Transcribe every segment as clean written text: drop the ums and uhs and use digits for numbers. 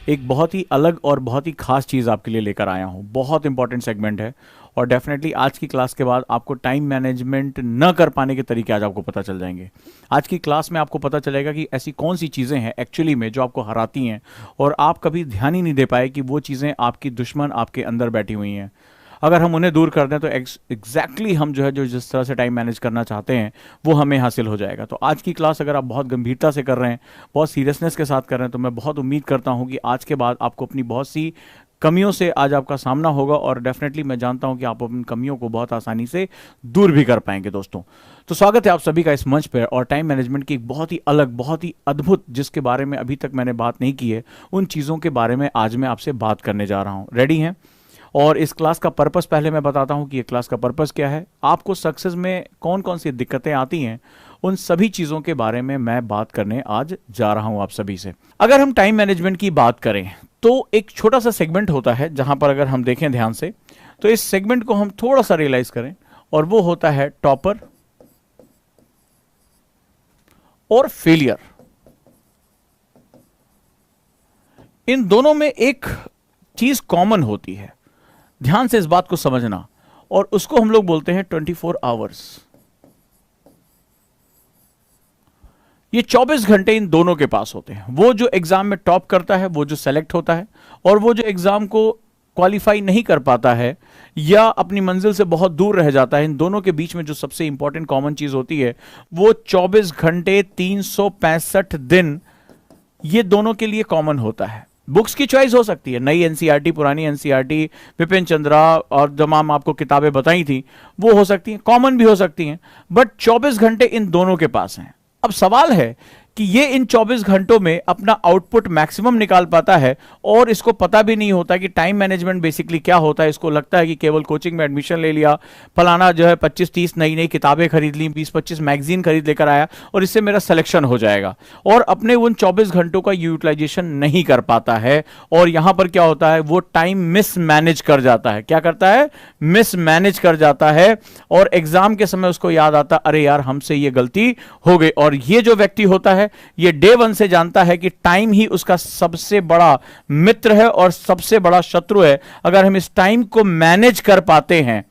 एक बहुत ही अलग और बहुत ही खास चीज़ आपके लिए लेकर आया हूँ। बहुत इंपॉर्टेंट सेगमेंट है और डेफिनेटली आज की क्लास के बाद आपको टाइम मैनेजमेंट न कर पाने के तरीके आज आपको पता चल जाएंगे। आज की क्लास में आपको पता चलेगा कि ऐसी कौन सी चीज़ें हैं एक्चुअली में जो आपको हराती हैं और आप कभी ध्यान ही नहीं दे पाए कि वो चीज़ें आपकी दुश्मन आपके अंदर बैठी हुई हैं। अगर हम उन्हें दूर कर दें तो एग्जैक्टली हम जो है जो जिस तरह से टाइम मैनेज करना चाहते हैं वो हमें हासिल हो जाएगा। तो आज की क्लास अगर आप बहुत गंभीरता से कर रहे हैं, बहुत सीरियसनेस के साथ कर रहे हैं, तो मैं बहुत उम्मीद करता हूं कि आज के बाद आपको अपनी बहुत सी कमियों से आज आपका सामना होगा और डेफिनेटली मैं जानता हूं कि आप अपनी कमियों को बहुत आसानी से दूर भी कर पाएंगे। दोस्तों, तो स्वागत है आप सभी का इस मंच पर और टाइम मैनेजमेंट की एक बहुत ही अलग, बहुत ही अद्भुत, जिसके बारे में अभी तक मैंने बात नहीं की है, उन चीज़ों के बारे में आज मैं आपसे बात करने जा रहा हूँ। रेडी हैं? और इस क्लास का पर्पस पहले मैं बताता हूं कि ये क्लास का पर्पस क्या है। आपको सक्सेस में कौन कौन सी दिक्कतें आती हैं, उन सभी चीज़ों के बारे में मैं बात करने आज जा रहा हूं आप सभी से। अगर हम टाइम मैनेजमेंट की बात करें तो एक छोटा सा सेगमेंट होता है जहां पर अगर हम देखें ध्यान से तो इस सेगमेंट को हम थोड़ा सा रियलाइज करें और वो होता है टॉपर और फेलियर। इन दोनों में एक चीज कॉमन होती है, ध्यान से इस बात को समझना, और उसको हम लोग बोलते हैं 24 आवर्स। ये 24 घंटे इन दोनों के पास होते हैं। वो जो एग्जाम में टॉप करता है, वो जो सेलेक्ट होता है, और वो जो एग्जाम को क्वालिफाई नहीं कर पाता है या अपनी मंजिल से बहुत दूर रह जाता है, इन दोनों के बीच में जो सबसे इंपॉर्टेंट कॉमन चीज होती है वो 24 घंटे 365 दिन ये दोनों के लिए कॉमन होता है। बुक्स की चॉइस हो सकती है, नई एनसीईआरटी, पुरानी एनसीईआरटी, विपिन चंद्रा और तमाम आपको किताबें बताई थी, वो हो सकती हैं, कॉमन भी हो सकती हैं, बट 24 घंटे इन दोनों के पास हैं। अब सवाल है कि ये इन 24 घंटों में अपना आउटपुट मैक्सिमम निकाल पाता है और इसको पता भी नहीं होता कि टाइम मैनेजमेंट बेसिकली क्या होता है। इसको लगता है कि केवल कोचिंग में एडमिशन ले लिया, फलाना जो है 25-30 नई नई किताबें खरीद ली, 20-25 मैगजीन खरीद लेकर आया और इससे मेरा सिलेक्शन हो जाएगा, और अपने उन 24 घंटों का यूटिलाइजेशन नहीं कर पाता है। और यहां पर क्या होता है, वो टाइम मिस मैनेज कर जाता है। क्या करता है? मिस मैनेज कर जाता है, और एग्जाम के समय उसको याद आता, अरे यार हमसे ये गलती हो गई। और ये जो व्यक्ति होता है ये डे वन से जानता है कि टाइम ही उसका सबसे बड़ा मित्र है और सबसे बड़ा शत्रु है। अगर हम इस टाइम को मैनेज कर पाते हैं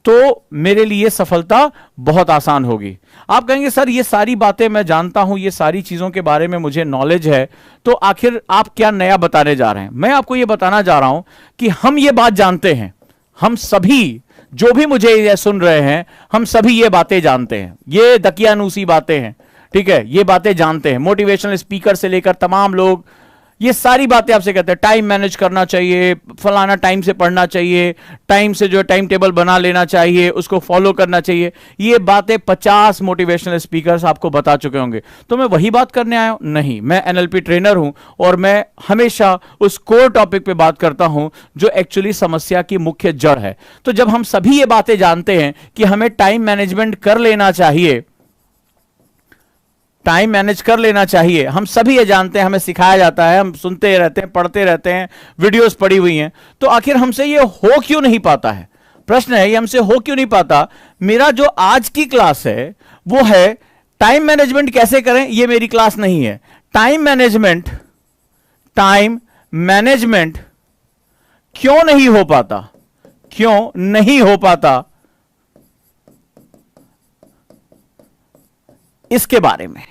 तो मेरे लिए सफलता बहुत आसान होगी। आप कहेंगे सर ये सारी बातें मैं जानता हूं, ये सारी चीजों के बारे में मुझे नॉलेज है, तो आखिर आप क्या नया बताने जा रहे हैं? मैं आपको ये बताना जा रहा हूं कि हम ये बात जानते हैं, हम सभी जो भी मुझे ये सुन रहे हैं, हम सभी ये बातें जानते हैं। ये दकियानूसी बातें हैं, ठीक है, ये बातें जानते हैं। मोटिवेशनल स्पीकर से लेकर तमाम लोग ये सारी बातें आपसे कहते हैं, टाइम मैनेज करना चाहिए, फलाना टाइम से पढ़ना चाहिए, टाइम से जो टाइम टेबल बना लेना चाहिए, उसको फॉलो करना चाहिए। ये बातें 50 मोटिवेशनल स्पीकर्स आपको बता चुके होंगे। तो मैं वही बात करने आया हूं? नहीं, मैं एनएलपी ट्रेनर हूं और मैं हमेशा उस कोर टॉपिक पे बात करता हूं जो एक्चुअली समस्या की मुख्य जड़ है। तो जब हम सभी ये बातें जानते हैं कि हमें टाइम मैनेजमेंट कर लेना चाहिए, टाइम मैनेज कर लेना चाहिए, हम सभी ये जानते हैं, हमें सिखाया जाता है, हम सुनते रहते हैं, पढ़ते रहते हैं, वीडियोस पड़ी हुई हैं, तो आखिर हमसे ये हो क्यों नहीं पाता है? प्रश्न है, ये हमसे हो क्यों नहीं पाता? मेरा जो आज की क्लास है वो है टाइम मैनेजमेंट कैसे करें, ये मेरी क्लास नहीं है। टाइम मैनेजमेंट क्यों नहीं हो पाता, क्यों नहीं हो पाता, इसके बारे में।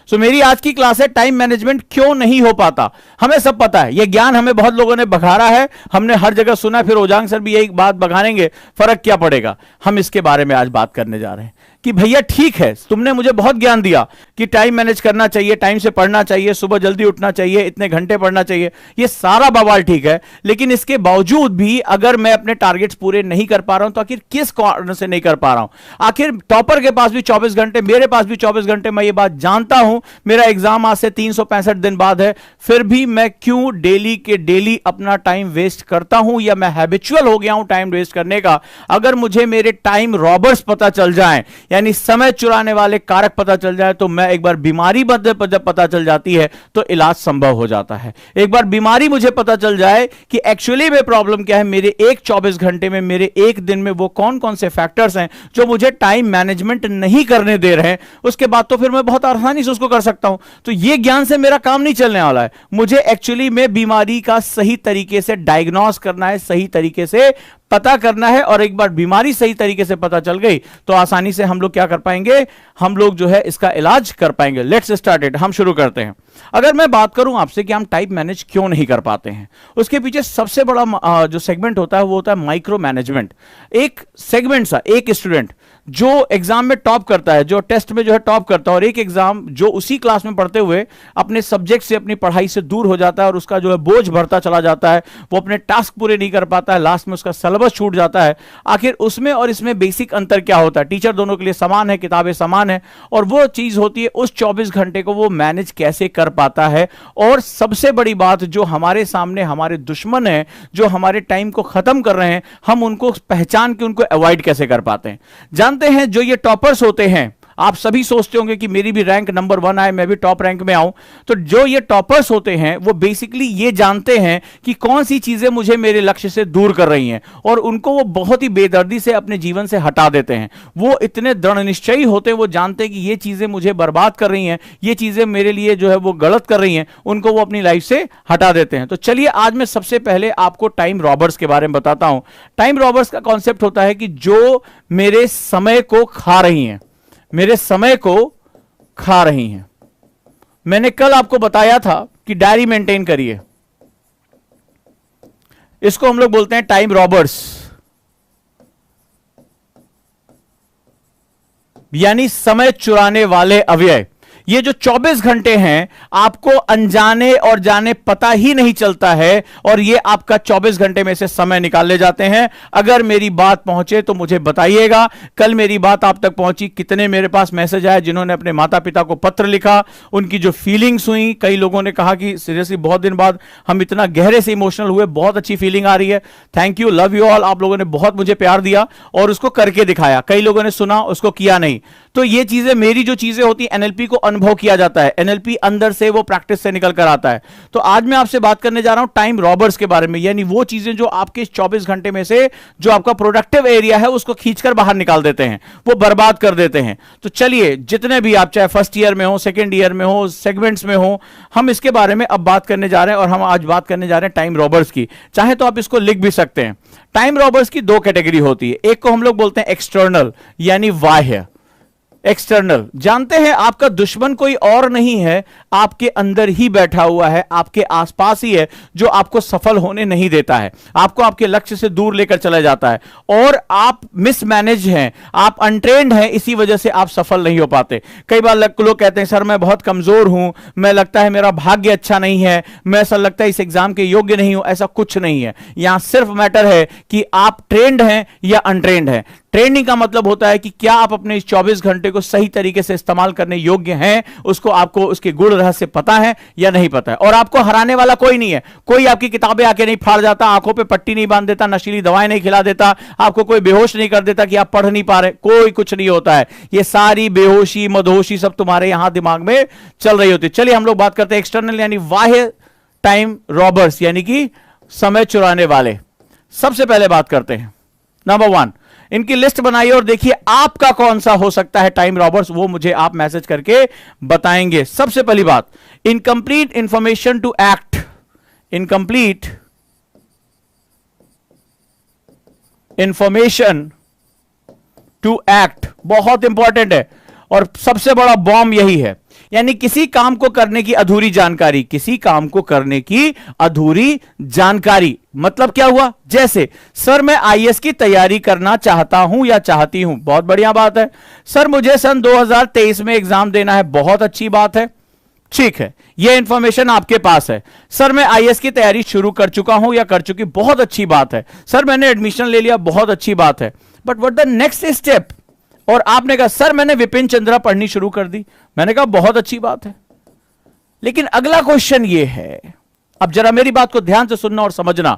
सो मेरी आज की क्लास है टाइम मैनेजमेंट क्यों नहीं हो पाता। हमें सब पता है, यह ज्ञान हमें बहुत लोगों ने बघारा है, हमने हर जगह सुना, फिर ओजांग सर भी यही बात बघारेंगे, फर्क क्या पड़ेगा। हम इसके बारे में आज बात करने जा रहे हैं कि भैया ठीक है, तुमने मुझे बहुत ज्ञान दिया कि टाइम मैनेज करना चाहिए, टाइम से पढ़ना चाहिए, सुबह जल्दी उठना चाहिए, इतने घंटे पढ़ना चाहिए, ये सारा बवाल ठीक है, लेकिन इसके बावजूद भी अगर मैं अपने टारगेट्स पूरे नहीं कर पा रहा हूं तो आखिर किस कारण से नहीं कर पा रहा हूं? आखिर टॉपर के पास भी 24 घंटे, मेरे पास भी 24 घंटे, मैं ये बात जानता हूं, मेरा एग्जाम आज से 365 दिन बाद है, फिर भी मैं क्यों डेली के डेली अपना टाइम वेस्ट करता हूं, या मैं हैबिचुअल हो गया हूं टाइम वेस्ट करने का। अगर मुझे मेरे टाइम रॉबर्स पता चल जाएं, यानी समय चुराने वाले कारक पता चल जाए तो मैं एक बार बीमारी जब पता चल जाती है तो इलाज संभव हो जाता है। एक बार बीमारी मुझे पता चल जाए कि एक्चुअली में प्रॉब्लम क्या है, मेरे एक 24 घंटे में, मेरे एक दिन में वो कौन कौन से फैक्टर्स हैं जो मुझे टाइम मैनेजमेंट नहीं करने दे रहे हैं, उसके बाद तो फिर मैं बहुत आसानी से उसको कर सकता हूं। तो ये ज्ञान से मेरा काम नहीं चलने वाला है। मुझे एक्चुअली में बीमारी का सही तरीके से डायग्नोस करना है, सही तरीके से पता करना है, और एक बार बीमारी सही तरीके से पता चल गई तो आसानी से हम लोग क्या कर पाएंगे, हम लोग जो है इसका इलाज कर पाएंगे। लेट्स स्टार्ट इट, हम शुरू करते हैं। अगर मैं बात करूं आपसे कि हम टाइम मैनेज क्यों नहीं कर पाते हैं, उसके पीछे सबसे बड़ा जो सेगमेंट होता है वो होता है माइक्रो मैनेजमेंट। एक सेगमेंट सा, एक स्टूडेंट जो एग्जाम में टॉप करता है, जो टेस्ट में जो है टॉप करता है, और एक एग्जाम जो उसी क्लास में पढ़ते हुए अपने सब्जेक्ट से, अपनी पढ़ाई से दूर हो जाता है और उसका जो है बोझ बढ़ता चला जाता है, वो अपने टास्क पूरे नहीं कर पाता है, लास्ट में उसका सिलेबस छूट जाता है। आखिर उसमें और इसमें बेसिक अंतर क्या होता है? टीचर दोनों के लिए समान है, किताबें समान है, और वो चीज होती है उस 24 घंटे को वो मैनेज कैसे कर पाता है। और सबसे बड़ी बात, जो हमारे सामने हमारे दुश्मन है, जो हमारे टाइम को खत्म कर रहे हैं, हम उनको पहचान के उनको अवॉइड कैसे कर पाते हैं। जानते हैं जो ये टॉपर्स होते हैं, आप सभी सोचते होंगे कि मेरी भी रैंक नंबर 1 आए, मैं भी टॉप रैंक में आऊं। तो जो ये टॉपर्स होते हैं वो बेसिकली ये जानते हैं कि कौन सी चीजें मुझे मेरे लक्ष्य से दूर कर रही हैं, और उनको वो बहुत ही बेदर्दी से अपने जीवन से हटा देते हैं। वो इतने दृढ़ निश्चयी होते हैं, वो जानते हैं कि ये चीजें मुझे बर्बाद कर रही हैं, ये चीजें मेरे लिए जो है वो गलत कर रही हैं, उनको वो अपनी लाइफ से हटा देते हैं। तो चलिए आज मैं सबसे पहले आपको टाइम रॉबर्स के बारे में बताता हूं। टाइम रॉबर्स का कॉन्सेप्ट होता है कि जो मेरे समय को खा रही हैं, मेरे समय को खा रही हैं। मैंने कल आपको बताया था कि डायरी मेंटेन करिए, इसको हम लोग बोलते हैं टाइम रॉबर्स, यानी समय चुराने वाले अव्यय। ये जो 24 घंटे हैं आपको अनजाने और जाने पता ही नहीं चलता है, और ये आपका 24 घंटे में से समय निकाल ले जाते हैं। अगर मेरी बात पहुंचे तो मुझे बताइएगा, कल मेरी बात आप तक पहुंची? कितने मेरे पास मैसेज आए जिन्होंने अपने माता पिता को पत्र लिखा, उनकी जो फीलिंग्स हुई। कई लोगों ने कहा कि सीरियसली बहुत दिन बाद हम इतना गहरे से इमोशनल हुए, बहुत अच्छी फीलिंग आ रही है, thank you, love you all. आप लोगों ने बहुत मुझे प्यार दिया और उसको करके दिखाया। कई लोगों ने सुना, उसको किया नहीं। तो ये चीजें, मेरी जो चीजें होती हैं, एनएलपी को अनुभव किया जाता है, एनएलपी अंदर से वो प्रैक्टिस से निकल कर आता है। तो आज मैं आपसे बात करने जा रहा हूं टाइम रॉबर्स के बारे में, यानी वो चीजें जो आपके इस 24 घंटे में से जो आपका प्रोडक्टिव एरिया है उसको खींचकर बाहर निकाल देते हैं, वो बर्बाद कर देते हैं। तो चलिए, जितने भी आप चाहे फर्स्ट ईयर में हो, सेकेंड ईयर में हो, सेगमेंट्स में हो, हम इसके बारे में अब बात करने जा रहे हैं। और हम आज बात करने जा रहे हैं टाइम रॉबर्स की। चाहे तो आप इसको लिख भी सकते हैं। टाइम रॉबर्स की 2 कैटेगरी होती है। एक को हम लोग बोलते हैं एक्सटर्नल, यानी बाह्य। एक्सटर्नल, जानते हैं आपका दुश्मन कोई और नहीं है, आपके अंदर ही बैठा हुआ है, आपके आसपास ही है, जो आपको सफल होने नहीं देता है, आपको आपके लक्ष्य से दूर लेकर चला जाता है। और आप मिसमैनेज हैं, आप अनट्रेन्ड हैं, इसी वजह से आप सफल नहीं हो पाते। कई बार लोग कहते हैं सर मैं बहुत कमजोर हूं, मैं लगता है मेरा भाग्य अच्छा नहीं है, मैं ऐसा लगता है इस एग्जाम के योग्य नहीं हूं। ऐसा कुछ नहीं है, यहां सिर्फ मैटर है कि आप ट्रेंड हैं या अनट्रेंड हैं। ट्रेनिंग का मतलब होता है कि क्या आप अपने इस 24 घंटे को सही तरीके से इस्तेमाल करने योग्य हैं, उसको आपको उसके गुण रहस्य पता है या नहीं पता है। और आपको हराने वाला कोई नहीं है, कोई आपकी किताबें आके नहीं फाड़ जाता, आंखों पे पट्टी नहीं बांध देता, नशीली दवाएं नहीं खिला देता, आपको कोई बेहोश नहीं कर देता कि आप पढ़ नहीं पा रहे, कोई कुछ नहीं होता है। ये सारी बेहोशी मदहोशी सब तुम्हारे यहां दिमाग में चल रही होती है। चलिए हम लोग बात करते हैं एक्सटर्नल यानी बाह्य टाइम रॉबर्स, यानी कि समय चुराने वाले। सबसे पहले बात करते हैं नंबर 1, इनकी लिस्ट बनाइए और देखिए आपका कौन सा हो सकता है टाइम रॉबर्स, वो मुझे आप मैसेज करके बताएंगे। सबसे पहली बात, incomplete information to act. Incomplete information to act बहुत इंपॉर्टेंट है, और सबसे बड़ा बॉम्ब यही है, यानी किसी काम को करने की अधूरी जानकारी। किसी काम को करने की अधूरी जानकारी मतलब क्या हुआ? जैसे सर मैं आईएएस की तैयारी करना चाहता हूं या चाहती हूं, बहुत बढ़िया बात है। सर मुझे सन 2023 में एग्जाम देना है, बहुत अच्छी बात है, ठीक है, यह इंफॉर्मेशन आपके पास है। सर मैं आईएएस की तैयारी शुरू कर चुका हूं या कर चुकी, बहुत अच्छी बात है। सर मैंने एडमिशन ले लिया, बहुत अच्छी बात है। But what the next step? और आपने कहा सर मैंने विपिन चंद्रा पढ़नी शुरू कर दी, मैंने कहा बहुत अच्छी बात है। लेकिन अगला क्वेश्चन यह है, अब जरा मेरी बात को ध्यान से सुनना और समझना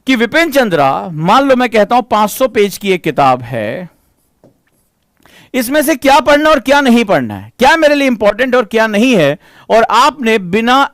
कि विपिन चंद्रा, मान लो मैं कहता हूं 500 पेज की एक किताब है, इसमें से क्या पढ़ना और क्या नहीं पढ़ना है, क्या मेरे लिए इंपॉर्टेंट और क्या नहीं है। और आपने बिना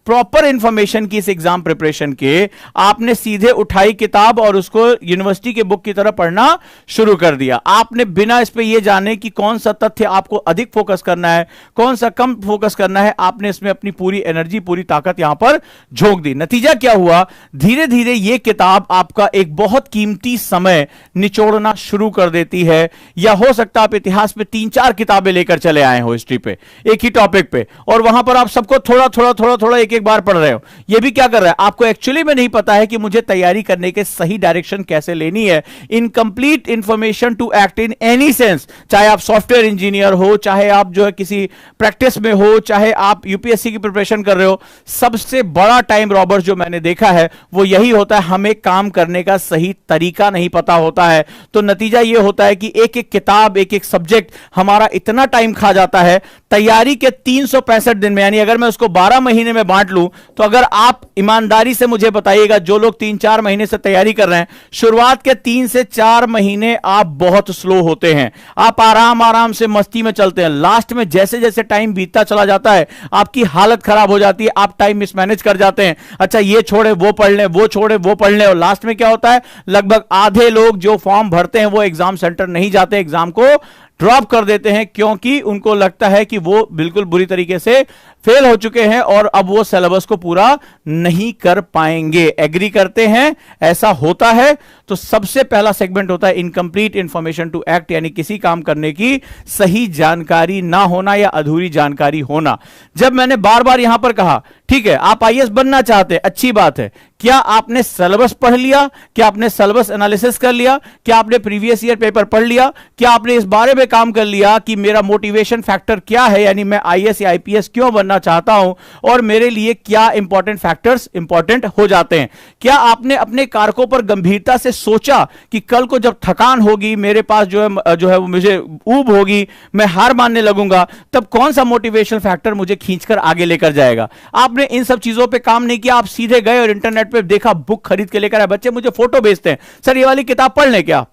प्रॉपर इंफॉर्मेशन की इस एग्जाम प्रिपरेशन के आपने सीधे उठाई किताब और उसको यूनिवर्सिटी के बुक की तरह पढ़ना शुरू कर दिया। आपने बिना इस पे ये जाने कि कौन सा तथ्य आपको अधिक फोकस करना है, कौन सा कम फोकस करना है, आपने इसमें अपनी पूरी एनर्जी, पूरी ताकत यहां पर झोंक दी। नतीजा क्या हुआ, धीरे धीरे ये किताब आपका एक बहुत कीमती समय निचोड़ना शुरू कर देती है। या हो सकता है आप इतिहास में 3-4 किताबें लेकर चले आए हो हिस्ट्री पे, एक ही टॉपिक पे, और वहां पर आप सबको थोड़ा थोड़ा थोड़ा थोड़ा एक बार पढ़ रहे हो। ये भी क्या कर रहा है, आपको एक्चुअली में नहीं पता है कि मुझे तैयारी करने के सही डायरेक्शन कैसे लेनी है। Incomplete information to act in any sense, चाहे आप सॉफ्टवेयर इंजीनियर हो, चाहे आप जो है किसी प्रैक्टिस में हो, चाहे आप यूपीएससी की प्रिपरेशन कर रहे हो, सबसे बड़ा टाइम रॉबर जो मैंने देखा है वो यही होता है, हमें काम करने का सही तरीका नहीं पता होता है। तो नतीजा ये होता है कि एक एक किताब, एक एक सब्जेक्ट हमारा इतना टाइम खा जाता है। तैयारी के 365 दिन में, यानी अगर मैं उसको 12 महीने में बांट लूं, तो अगर आप ईमानदारी से मुझे बताइएगा, जो लोग 3-4 महीने से तैयारी कर रहे हैं, शुरुआत के 3 से 4 महीने आप बहुत स्लो होते हैं, आप आराम आराम से मस्ती में चलते हैं। लास्ट में जैसे जैसे टाइम बीतता चला जाता है आपकी हालत खराब हो जाती है, आप टाइम मिसमैनेज कर जाते हैं। अच्छा ये छोड़े वो पढ़ लें, वो छोड़े वो पढ़ लें, और लास्ट में क्या होता है, लगभग आधे लोग जो फॉर्म भरते हैं वो एग्जाम सेंटर नहीं जाते, एग्जाम को ड्रॉप कर देते हैं, क्योंकि उनको लगता है कि वो बिल्कुल बुरी तरीके से फेल हो चुके हैं और अब वो सिलेबस को पूरा नहीं कर पाएंगे। एग्री करते हैं, ऐसा होता है। तो सबसे पहला सेगमेंट होता है इनकंप्लीट इंफॉर्मेशन टू एक्ट, यानी किसी काम करने की सही जानकारी ना होना या अधूरी जानकारी होना। जब मैंने बार बार यहां पर कहा, ठीक है आप आईएएस बनना चाहते हैं, अच्छी बात है, क्या आपने सिलेबस पढ़ लिया, क्या आपने सिलेबस एनालिसिस कर लिया, क्या आपने प्रीवियस ईयर पेपर पढ़ लिया, क्या आपने इस बारे में काम कर लिया कि मेरा मोटिवेशन फैक्टर क्या है, यानी मैं आईएएस या आईपीएस क्यों बनना चाहता हूं और मेरे लिए क्या इंपॉर्टेंट फैक्टर्स इंपॉर्टेंट हो जाते हैं। क्या आपने अपने कारकों पर गंभीरता से सोचा कि कल को जब थकान होगी, मेरे पास जो है वो मुझे ऊब होगी, मैं हार मानने लगूंगा, तब कौन सा मोटिवेशन फैक्टर मुझे खींचकर आगे लेकर जाएगा। आपने इन सब चीजों पे काम नहीं किया, आप सीधे गए और इंटरनेट पे देखा, बुक खरीद के लेकर आए। बच्चे मुझे फोटो भेजते हैं, सर ये वाली किताब पढ़ लें क्या,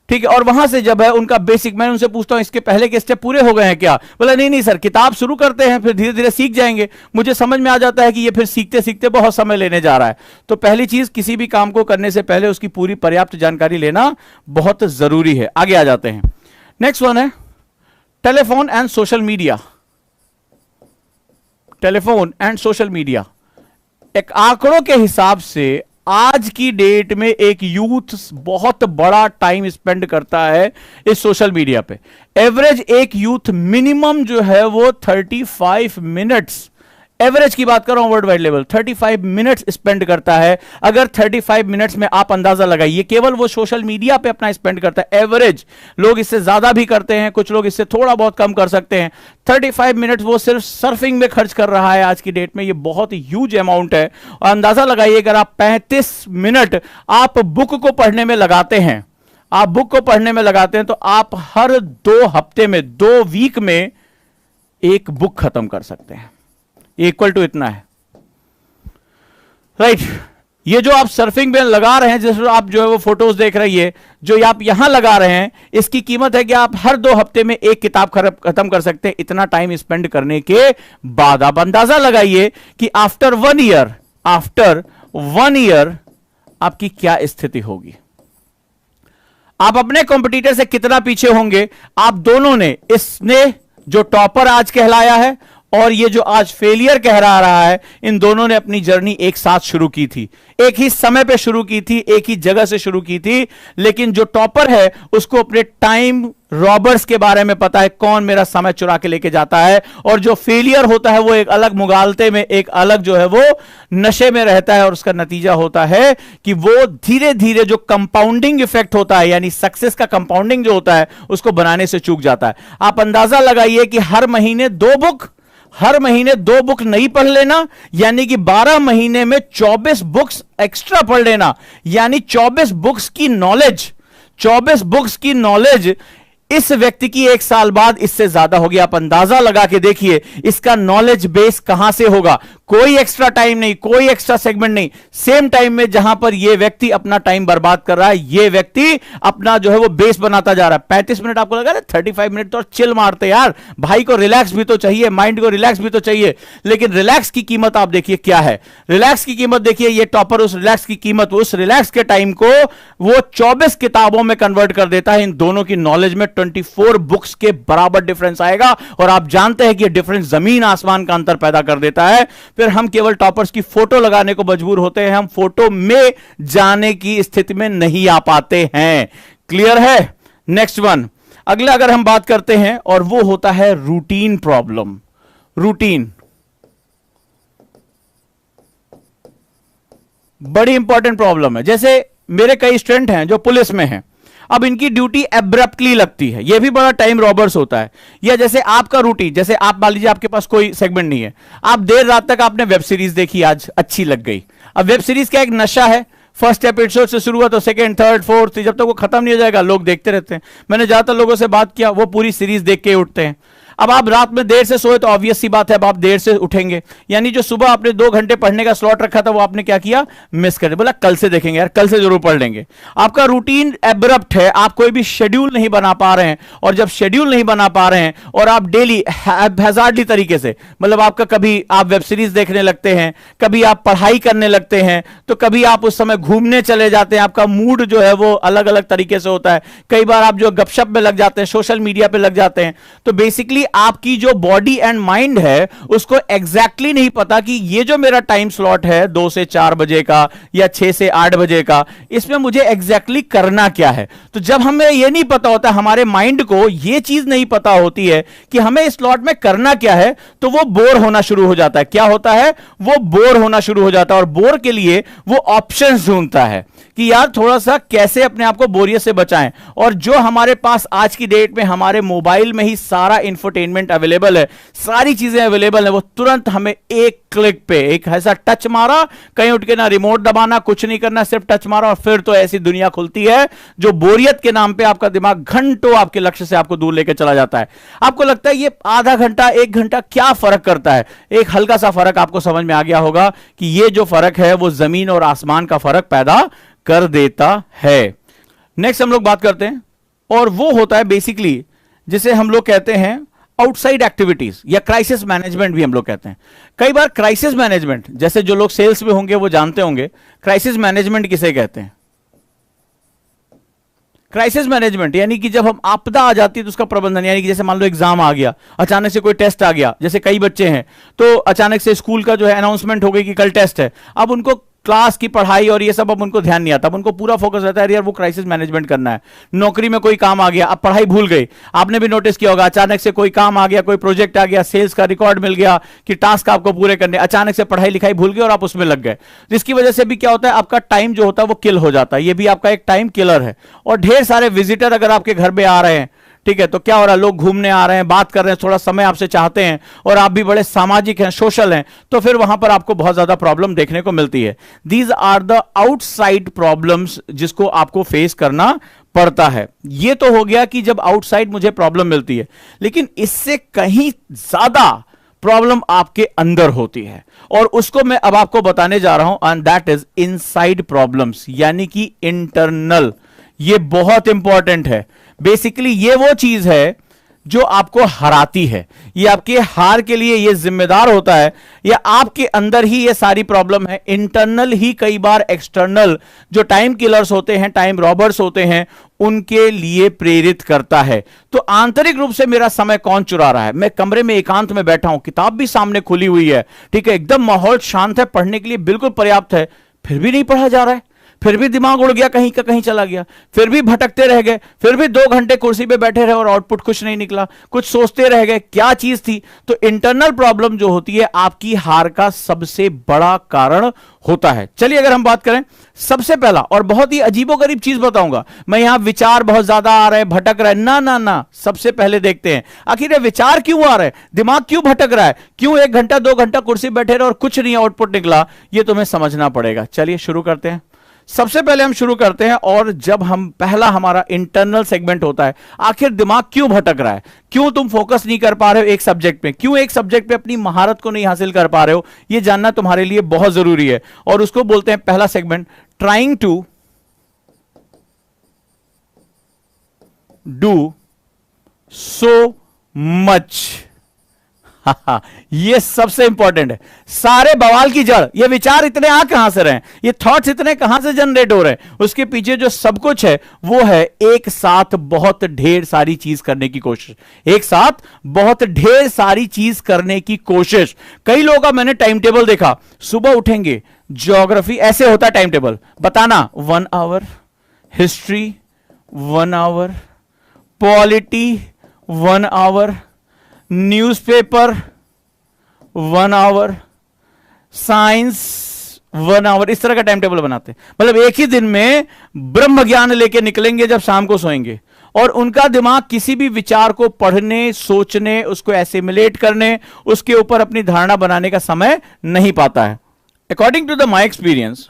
ठीक है, और वहां से जब है उनका बेसिक, मैं उनसे पूछता हूं इसके पहले के स्टेप पूरे हो गए हैं क्या, बोला नहीं नहीं सर किताब शुरू करते हैं फिर धीरे धीरे सीख जाएंगे। मुझे समझ में आ जाता है कि ये फिर सीखते सीखते बहुत समय लेने जा रहा है। तो पहली चीज, किसी भी काम को करने से पहले उसकी पूरी पर्याप्त जानकारी लेना बहुत जरूरी है। आगे आ जाते हैं, नेक्स्ट वन है telephone and social media. Telephone and social media, एक आंकड़ों के हिसाब से आज की डेट में एक यूथ बहुत बड़ा टाइम स्पेंड करता है इस सोशल मीडिया पे। एवरेज एक यूथ मिनिमम जो है वो 35 मिनट्स, एवरेज की बात कर रहा हूं world wide level, 35 minutes spend करता है। अगर 35 मिनट्स में आप अंदाजा लगाइए, केवल वो सोशल मीडिया पे अपना स्पेंड करता है। एवरेज लोग इससे ज्यादा भी करते हैं, कुछ लोग इससे थोड़ा बहुत कम कर सकते हैं। 35 मिनट्स वो सिर्फ सर्फिंग में खर्च कर रहा है आज की डेट में। ये बहुत ह्यूज अमाउंट है। और अंदाजा लगाइए, अगर आप 35 मिनट आप बुक को पढ़ने में लगाते हैं, आप बुक को पढ़ने में लगाते हैं, तो आप हर 2 हफ्ते में, 2 वीक में एक बुक खत्म कर सकते हैं। इक्वल टू इतना है, राइट। ये जो आप सर्फिंग में लगा रहे हैं, जैसे आप जो है वो फोटोज देख रही है, जो आप यहां लगा रहे हैं, इसकी कीमत है कि आप हर 2 हफ्ते में एक किताब खत्म कर सकते हैं। इतना टाइम स्पेंड करने के बाद आप अंदाजा लगाइए कि आफ्टर 1 ईयर आपकी क्या स्थिति होगी। आप अपने कॉम्पिटिटर से कितना पीछे होंगे। आप दोनों ने, इसने जो टॉपर आज कहलाया है और ये जो आज फेलियर कह रहा है, इन दोनों ने अपनी जर्नी एक साथ शुरू की थी, एक ही समय पे शुरू की थी, एक ही जगह से शुरू की थी। लेकिन जो टॉपर है उसको अपने टाइम रॉबर्स के बारे में पता है, कौन मेरा समय चुरा के लेके जाता है। और जो फेलियर होता है वो एक अलग मुगालते में, एक अलग जो है वो नशे में रहता है। और उसका नतीजा होता है कि वो धीरे धीरे जो कंपाउंडिंग इफेक्ट होता है, यानी सक्सेस का कंपाउंडिंग जो होता है, उसको बनाने से चूक जाता है। आप अंदाजा लगाइए कि हर महीने 2 बुक नहीं पढ़ लेना, यानी कि 12 महीने में 24 बुक्स एक्स्ट्रा पढ़ लेना, यानी 24 बुक्स की नॉलेज इस व्यक्ति की 1 साल बाद इससे ज्यादा होगी। आप अंदाजा लगा के देखिए इसका नॉलेज बेस कहां से होगा। कोई एक्स्ट्रा टाइम नहीं, कोई एक्स्ट्रा सेगमेंट नहीं, सेम टाइम में जहां पर यह व्यक्ति अपना टाइम बर्बाद कर रहा है, यह व्यक्ति अपना जो है वो बेस बनाता जा रहा है। 35 मिनट आपको लगा 35 मिनट तो चिल मारते यार, भाई को रिलैक्स भी तो चाहिए, माइंड को रिलैक्स भी तो चाहिए। लेकिन रिलैक्स की कीमत आप देखिए क्या है। रिलैक्स की कीमत देखिए, ये टॉपर उस रिलैक्स की कीमत, उस रिलैक्स के टाइम को वो 24 किताबों में कन्वर्ट कर देता है। इन दोनों की नॉलेज में 24 बुक्स के बराबर डिफरेंस आएगा। और आप जानते हैं कि यह डिफरेंस जमीन आसमान का अंतर पैदा कर देता है। फिर हम केवल टॉपर्स की फोटो लगाने को मजबूर होते हैं, हम फोटो में जाने की स्थिति में नहीं आ पाते हैं। क्लियर है? नेक्स्ट वन, अगला अगर हम बात करते हैं और वो होता है रूटीन प्रॉब्लम। रूटीन बड़ी इंपॉर्टेंट प्रॉब्लम है। जैसे मेरे कई स्टूडेंट हैं जो पुलिस में हैं, अब इनकी ड्यूटी एब्रप्टली लगती है, यह भी बड़ा टाइम रॉबर्स होता है। या जैसे आपका रूटीन, जैसे आप मान लीजिए आपके पास कोई सेगमेंट नहीं है, आप देर रात तक आपने वेब सीरीज देखी, आज अच्छी लग गई। अब वेब सीरीज का एक नशा है, फर्स्ट एपिसोड से शुरू हुआ तो सेकंड, थर्ड, फोर्थ, जब तक वो खत्म नहीं हो जाएगा लोग देखते रहते हैं। मैंने ज्यादातर लोगों से बात किया, वो पूरी सीरीज देख के उठते हैं। अब आप रात में देर से सोए तो ऑब्वियस सी बात है अब आप देर से उठेंगे, यानी जो सुबह आपने 2 घंटे पढ़ने का स्लॉट रखा था वो आपने क्या किया, मिस कर दिया। बोला कल से देखेंगे यार, कल से जरूर पढ़ लेंगे। आपका रूटीन एब्रप्ट है, आप कोई भी शेड्यूल नहीं बना पा रहे हैं। और जब शेड्यूल नहीं बना पा रहे हैं और आप डेली हैजार्डली तरीके से, मतलब आपका कभी आप वेब सीरीज देखने लगते हैं, कभी आप पढ़ाई करने लगते हैं, तो कभी आप उस समय घूमने चले जाते हैं, आपका मूड जो है वो अलग अलग तरीके से होता है। कई बार आप जो गपशप में लग जाते हैं, सोशल मीडिया पे लग जाते हैं। तो बेसिकली आपकी जो बॉडी एंड माइंड है उसको एग्जैक्टली नहीं पता कि ये जो मेरा टाइम स्लॉट है 2 से 4 बजे का या 6 से 8 बजे का, इसमें मुझे एग्जैक्टली करना क्या है। तो जब हमें ये नहीं पता होता, हमारे माइंड को ये चीज नहीं पता होती है कि हमें इस स्लॉट में करना क्या है, तो वो बोर होना शुरू हो जाता है। क्या होता है? वो बोर होना शुरू हो जाता है। और बोर के लिए वो ऑप्शंस ढूंढता है कि यार थोड़ा सा कैसे अपने आप को बोरियत से बचाएं। और जो हमारे पास आज की डेट में हमारे मोबाइल में ही सारा इंफोटेनमेंट अवेलेबल है, सारी चीजें अवेलेबल है, वो तुरंत हमें एक क्लिक पे, एक ऐसा टच मारा, कहीं उठ के ना रिमोट दबाना, कुछ नहीं करना, सिर्फ टच मारा और फिर तो ऐसी दुनिया खुलती है जो बोरियत के नाम पे आपका दिमाग घंटों आपके लक्ष्य से आपको दूर लेकर चला जाता है। आपको लगता है ये आधा घंटा 1 घंटा क्या फर्क करता है? एक हल्का सा फर्क आपको समझ में आ गया होगा कि ये जो फर्क है वो जमीन और आसमान का फर्क पैदा कर देता है। नेक्स्ट हम लोग बात करते हैं और वो होता है बेसिकली जिसे हम लोग कहते हैं आउटसाइड एक्टिविटीज या क्राइसिस मैनेजमेंट भी हम लोग कहते हैं। कई बार क्राइसिस मैनेजमेंट, जैसे जो लोग सेल्स में होंगे वो जानते होंगे क्राइसिस मैनेजमेंट किसे कहते हैं। क्राइसिस मैनेजमेंट यानी कि जब हम आपदा आ जाती है तो उसका प्रबंधन, यानी कि जैसे मान लो एग्जाम आ गया, अचानक से कोई टेस्ट आ गया, जैसे कई बच्चे हैं तो अचानक से स्कूल का जो है अनाउंसमेंट हो गई कि कल टेस्ट है। अब उनको क्लास की पढ़ाई और ये सब अब उनको ध्यान नहीं आता, अब उनको पूरा फोकस रहता है यार वो क्राइसिस मैनेजमेंट करना है। नौकरी में कोई काम आ गया, अब पढ़ाई भूल गई। आपने भी नोटिस किया होगा, अचानक से कोई काम आ गया, कोई प्रोजेक्ट आ गया, सेल्स का रिकॉर्ड मिल गया कि टास्क आपको पूरे करने, अचानक से पढ़ाई लिखाई भूल गई और आप उसमें लग गए। जिसकी वजह से भी क्या होता है, आपका टाइम जो होता है वो किल हो जाता है। ये भी आपका एक टाइम किलर है। और ढेर सारे विजिटर अगर आपके घर में आ रहे हैं, ठीक है, तो क्या हो रहा है, लोग घूमने आ रहे हैं, बात कर रहे हैं, थोड़ा समय आपसे चाहते हैं और आप भी बड़े सामाजिक हैं, सोशल हैं, तो फिर वहां पर आपको बहुत ज्यादा प्रॉब्लम देखने को मिलती है। These are the outside problems जिसको आपको फेस करना पड़ता है। ये तो हो गया कि जब आउटसाइड मुझे प्रॉब्लम मिलती है, लेकिन इससे कहीं ज्यादा प्रॉब्लम आपके अंदर होती है और उसको मैं अब आपको बताने जा रहा हूं, and that is inside problems, यानी कि इंटरनल। ये बहुत इंपॉर्टेंट है। बेसिकली ये वो चीज है जो आपको हराती है, ये आपके हार के लिए ये जिम्मेदार होता है, या आपके अंदर ही ये सारी प्रॉब्लम है। इंटरनल ही कई बार एक्सटर्नल जो टाइम किलर्स होते हैं, टाइम रॉबर्स होते हैं, उनके लिए प्रेरित करता है। तो आंतरिक रूप से मेरा समय कौन चुरा रहा है? मैं कमरे में एकांत में बैठा हूं, किताब भी सामने खुली हुई है, ठीक है, एकदम माहौल शांत है, पढ़ने के लिए बिल्कुल पर्याप्त है, फिर भी नहीं पढ़ा जा रहा है, फिर भी दिमाग उड़ गया, कहीं का कहीं चला गया, फिर भी भटकते रह गए, फिर भी 2 घंटे कुर्सी पे बैठे रहे और आउटपुट कुछ नहीं निकला, कुछ सोचते रह गए, क्या चीज थी? तो इंटरनल प्रॉब्लम जो होती है आपकी हार का सबसे बड़ा कारण होता है। चलिए अगर हम बात करें, सबसे पहला और बहुत ही अजीबोगरीब चीज बताऊंगा मैं, यहां विचार बहुत ज्यादा आ रहे हैं, भटक रहे हैं, ना ना ना, सबसे पहले देखते हैं आखिर ये विचार क्यों आ रहे हैं, दिमाग क्यों भटक रहा है, क्यों 1 घंटा 2 घंटा कुर्सी बैठे रहे और कुछ नहीं आउटपुट निकला, ये तुम्हें समझना पड़ेगा। चलिए शुरू करते हैं। सबसे पहले हम शुरू करते हैं, और जब हम पहला हमारा इंटरनल सेगमेंट होता है, आखिर दिमाग क्यों भटक रहा है, क्यों तुम फोकस नहीं कर पा रहे हो एक सब्जेक्ट पे, क्यों एक सब्जेक्ट पे अपनी महारत को नहीं हासिल कर पा रहे हो, यह जानना तुम्हारे लिए बहुत जरूरी है। और उसको बोलते हैं पहला segment, trying to do so much. ये सबसे इंपॉर्टेंट है। सारे बवाल की जड़, ये विचार इतने आ कहां से रहे हैं, ये थॉट्स इतने कहां से जनरेट हो रहे हैं, उसके पीछे जो सब कुछ है वो है एक साथ बहुत ढेर सारी चीज करने की कोशिश। एक साथ बहुत ढेर सारी चीज करने की कोशिश। कई लोगों का मैंने टाइम टेबल देखा, सुबह उठेंगे, ज्योग्राफी, ऐसे होता है टाइम टेबल, बताना 1 hour, history 1 hour, polity 1 hour, newspaper 1 hour, science 1 hour, इस तरह का टाइम टेबल बनाते हैं। मतलब एक ही दिन में ब्रह्म ज्ञान लेके निकलेंगे जब शाम को सोएंगे, और उनका दिमाग किसी भी विचार को पढ़ने, सोचने, उसको एसिमिलेट करने, उसके ऊपर अपनी धारणा बनाने का समय नहीं पाता है। According to the my experience,